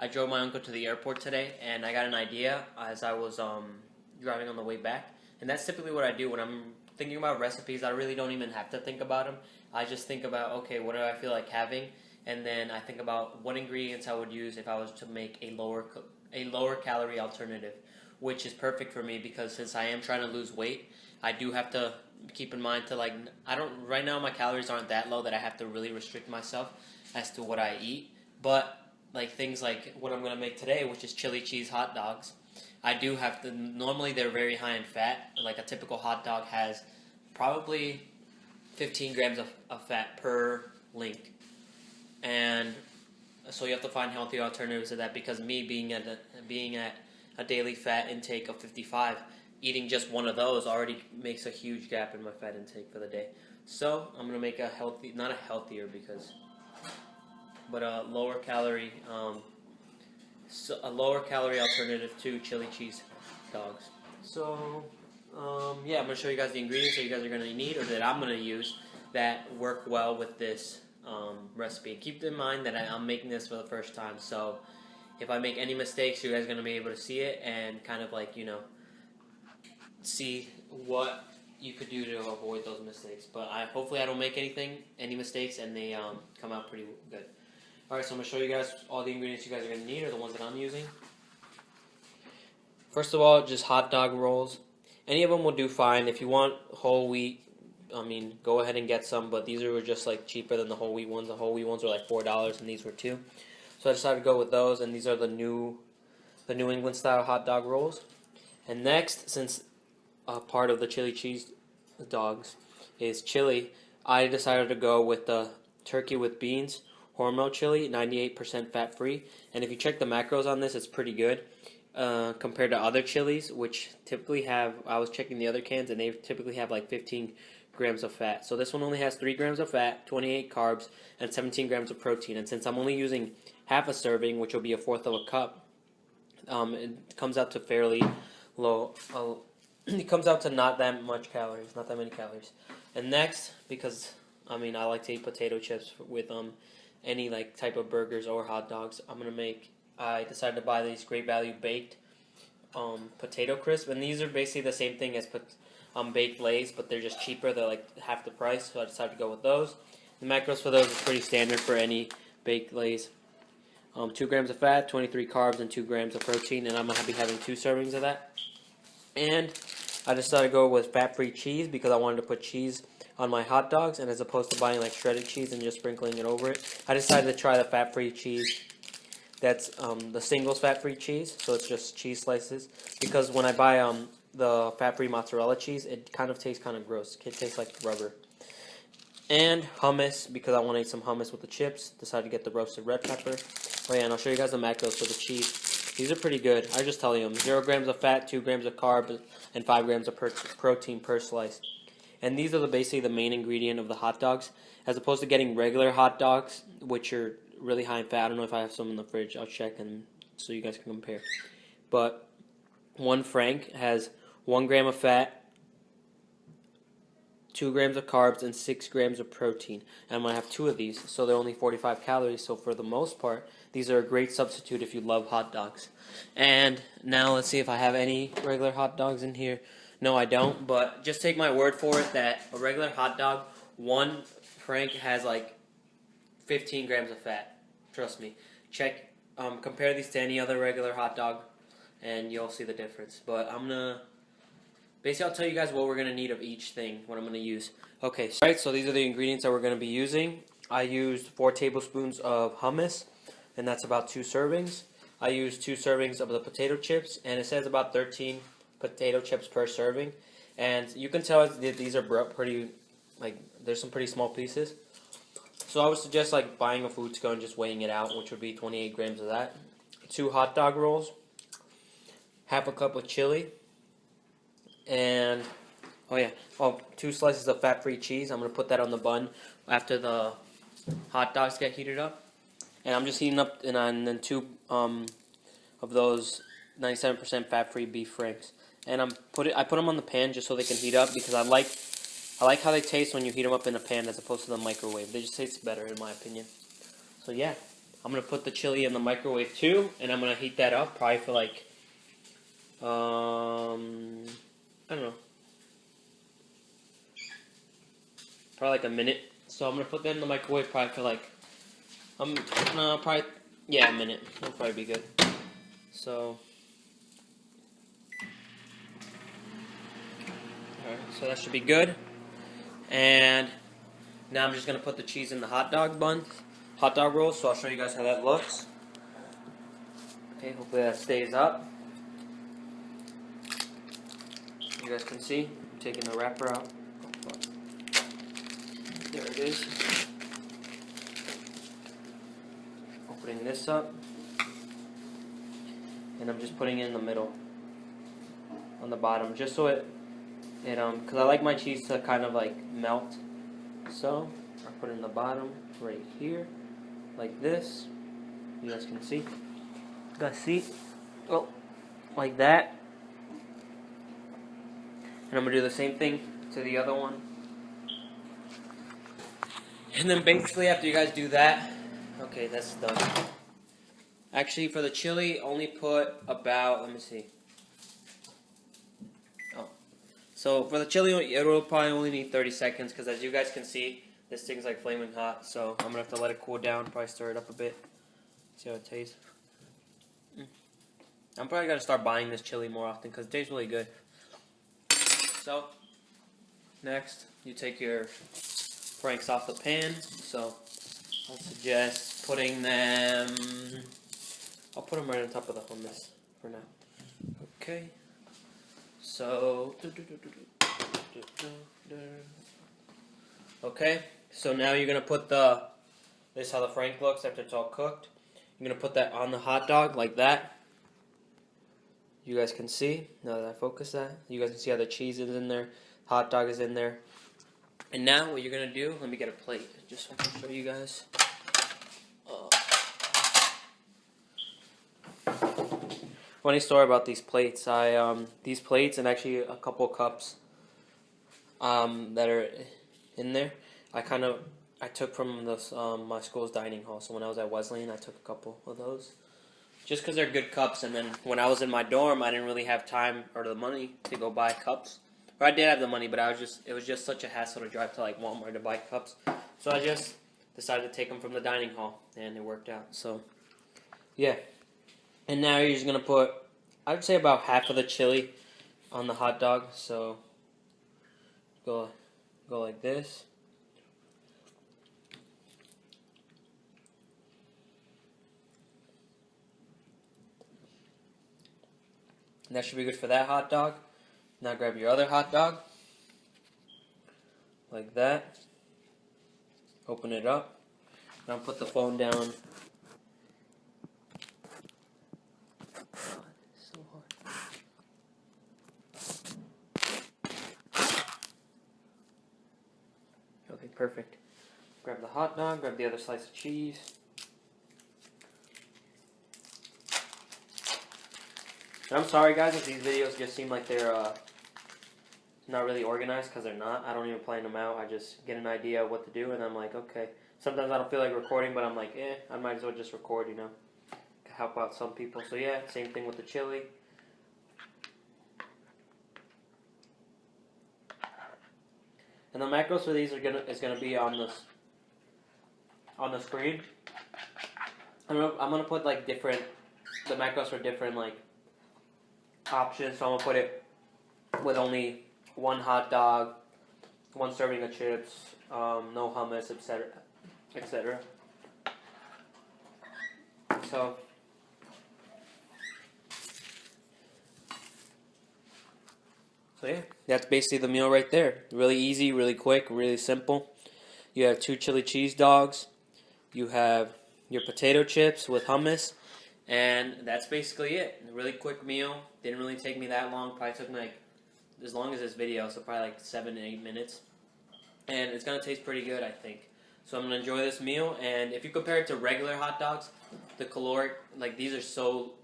I drove my uncle to the airport today, and I got an idea as I was driving on the way back. And that's typically what I do when I'm thinking about recipes. I really don't even have to think about them. I just think about, okay, what do I feel like having, and then I think about what ingredients I would use if I was to make a lower calorie alternative, which is perfect for me because since I am trying to lose weight, I do have to keep in mind to I don't right now my calories aren't that low that I have to really restrict myself as to what I eat, but like things like what I'm gonna make today, which is chili cheese hot dogs. I do have to. Normally, they're very high in fat. Like a typical hot dog has probably 15 grams of fat per link, and so you have to find healthy alternatives to that. Because me being at a daily fat intake of 55, eating just one of those already makes a huge gap in my fat intake for the day. So I'm gonna make not a healthier but a lower calorie, a lower calorie alternative to chili cheese dogs. So yeah, I'm gonna show you guys the ingredients that you guys are gonna need or that I'm gonna use that work well with this recipe. Keep in mind that I'm making this for the first time, so if I make any mistakes, you guys are gonna be able to see it and kind of see what you could do to avoid those mistakes. But hopefully I don't make any mistakes, and they come out pretty good. Alright, so I'm going to show you guys all the ingredients you guys are going to need, or the ones that I'm using. First of all, just hot dog rolls. Any of them will do fine. If you want whole wheat, go ahead and get some, but these are just cheaper than the whole wheat ones. The whole wheat ones were $4, and these were $2. So I decided to go with those, and these are the New England style hot dog rolls. And next, since part of the chili cheese dogs is chili, I decided to go with the turkey with beans Hormel chili, 98% fat-free. And if you check the macros on this, it's pretty good compared to other chilies, which typically have, I was checking the other cans, and they typically have 15 grams of fat. So this one only has 3 grams of fat, 28 carbs, and 17 grams of protein. And since I'm only using half a serving, which will be a fourth of a cup, it comes out to fairly low. It comes out to not that many calories. And next, because I like to eat potato chips with any type of burgers or hot dogs, I decided to buy these Great Value baked potato crisp, and these are basically the same thing as baked Lay's, but they're just cheaper. They're half the price, so I decided to go with those. The macros for those is pretty standard for any baked Lay's. 2 grams of fat, 23 carbs, and 2 grams of protein, and I'm going to be having 2 servings of that. And I decided to go with fat-free cheese because I wanted to put cheese on my hot dogs, and as opposed to buying shredded cheese and just sprinkling it over it, I decided to try the fat-free cheese. That's the singles fat-free cheese, so it's just cheese slices. Because when I buy the fat-free mozzarella cheese, it kind of tastes kind of gross. It tastes like rubber. And hummus, because I want to eat some hummus with the chips. Decided to get the roasted red pepper. Oh yeah, and I'll show you guys the macros for the cheese. These are pretty good. I just tell you them. 0 grams of fat, 2 grams of carbs, and 5 grams of protein per slice. And these are basically the main ingredient of the hot dogs, as opposed to getting regular hot dogs, which are really high in fat. I don't know if I have some in the fridge. I'll check and so you guys can compare. But one Frank has 1 gram of fat, 2 grams of carbs, and 6 grams of protein. And I'm going to have 2 of these, so they're only 45 calories. So for the most part, these are a great substitute if you love hot dogs. And now let's see if I have any regular hot dogs in here. No, I don't, but just take my word for it that a regular hot dog, one Frank has 15 grams of fat. Trust me. Compare these to any other regular hot dog, and you'll see the difference. But basically I'll tell you guys what we're going to need of each thing, what I'm going to use. Okay, so these are the ingredients that we're going to be using. I used 4 tablespoons of hummus, and that's about 2 servings. I used 2 servings of the potato chips, and it says about 13 potato chips per serving, and you can tell that these are pretty, there's some pretty small pieces. So I would suggest buying a Foodsco and just weighing it out, which would be 28 grams of that. 2 hot dog rolls, half a cup of chili, and 2 slices of fat-free cheese. I'm gonna put that on the bun after the hot dogs get heated up, and I'm just heating up, and then 2 of those 97% fat-free beef franks. And I put them on the pan just so they can heat up, because I like how they taste when you heat them up in a pan as opposed to the microwave. They just taste better in my opinion. So yeah, I'm gonna put the chili in the microwave too, and I'm gonna heat that up probably for like I don't know, probably like a minute. So I'm gonna put that in the microwave probably for like probably a minute. That'll probably be good. So alright, so that should be good. And now I'm just gonna put the cheese in the hot dog roll. So I'll show you guys how that looks. Okay, hopefully that stays up. You guys can see, I'm taking the wrapper out. There it is. Opening this up. And I'm just putting it in the middle. On the bottom, just so because I like my cheese to kind of like melt. So, I put it in the bottom, right here. Like this. You guys can see. You guys see? Oh, like that. And I'm going to do the same thing to the other one. And then basically after you guys do that, okay, that's done. Actually, for the chili, only put about, let me see. Oh. So for the chili, it will probably only need 30 seconds because as you guys can see, this thing's like flaming hot. So I'm going to have to let it cool down, probably stir it up a bit. See how it tastes. I'm probably going to start buying this chili more often because it tastes really good. So, next, you take your franks off the pan. So, I suggest putting them, I'll put them right on top of the hummus for now. Okay. So, okay. So now you're going to put this is how the frank looks after it's all cooked. You're going to put that on the hot dog like that. You guys can see, now that I focus that, you guys can see how the cheese is in there, hot dog is in there. And now what you're going to do, let me get a plate, just so I can show you guys. Funny story about these plates. These plates and actually a couple cups that are in there, I took from this, my school's dining hall. So when I was at Wesleyan, I took a couple of those. Just because they're good cups, and then when I was in my dorm, I didn't really have time or the money to go buy cups. Or I did have the money, but it was just such a hassle to drive to like Walmart to buy cups. So I just decided to take them from the dining hall, and it worked out. So, yeah. And now you're just going to put, I would say about half of the chili on the hot dog. So, go like this. And that should be good for that hot dog. Now grab your other hot dog. Like that. Open it up. Now put the phone down. So hard. Okay, perfect. Grab the hot dog, grab the other slice of cheese. And I'm sorry guys if these videos just seem like they're not really organized, because they're not. I don't even plan them out. I just get an idea of what to do and I'm like, okay. Sometimes I don't feel like recording, but I'm like, I might as well just record, you know. Help out some people. So yeah, same thing with the chili. And the macros for these is gonna be on the screen. I'm gonna put like the macros for different like options. So I'm gonna put it with only one hot dog, one serving of chips, no hummus, etc., etc. So yeah, that's basically the meal right there. Really easy, really quick, really simple. You have 2 chili cheese dogs. You have your potato chips with hummus. And that's basically it. A really quick meal. Didn't really take me that long. Probably took me like as long as this video, so probably like 7 to 8 minutes. And it's going to taste pretty good, I think. So I'm going to enjoy this meal. And if you compare it to regular hot dogs, the caloric, like these are so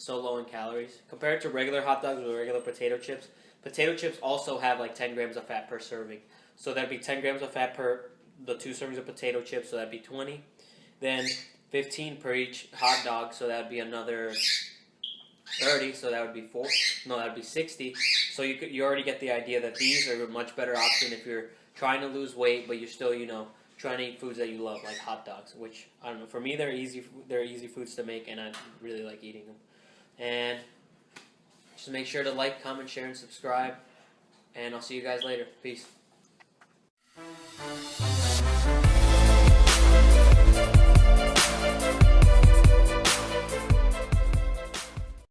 low in calories. Compared it to regular hot dogs with regular potato chips. Potato chips also have like 10 grams of fat per serving. So that'd be 10 grams of fat per the 2 servings of potato chips, so that'd be 20. Then 15 per each hot dog, so that would be another 30, so that would be that would be 60. So you already get the idea that these are a much better option if you're trying to lose weight, but you're still, trying to eat foods that you love, like hot dogs, which, I don't know, for me, they're easy foods to make, and I really like eating them. And just make sure to like, comment, share, and subscribe, and I'll see you guys later. Peace.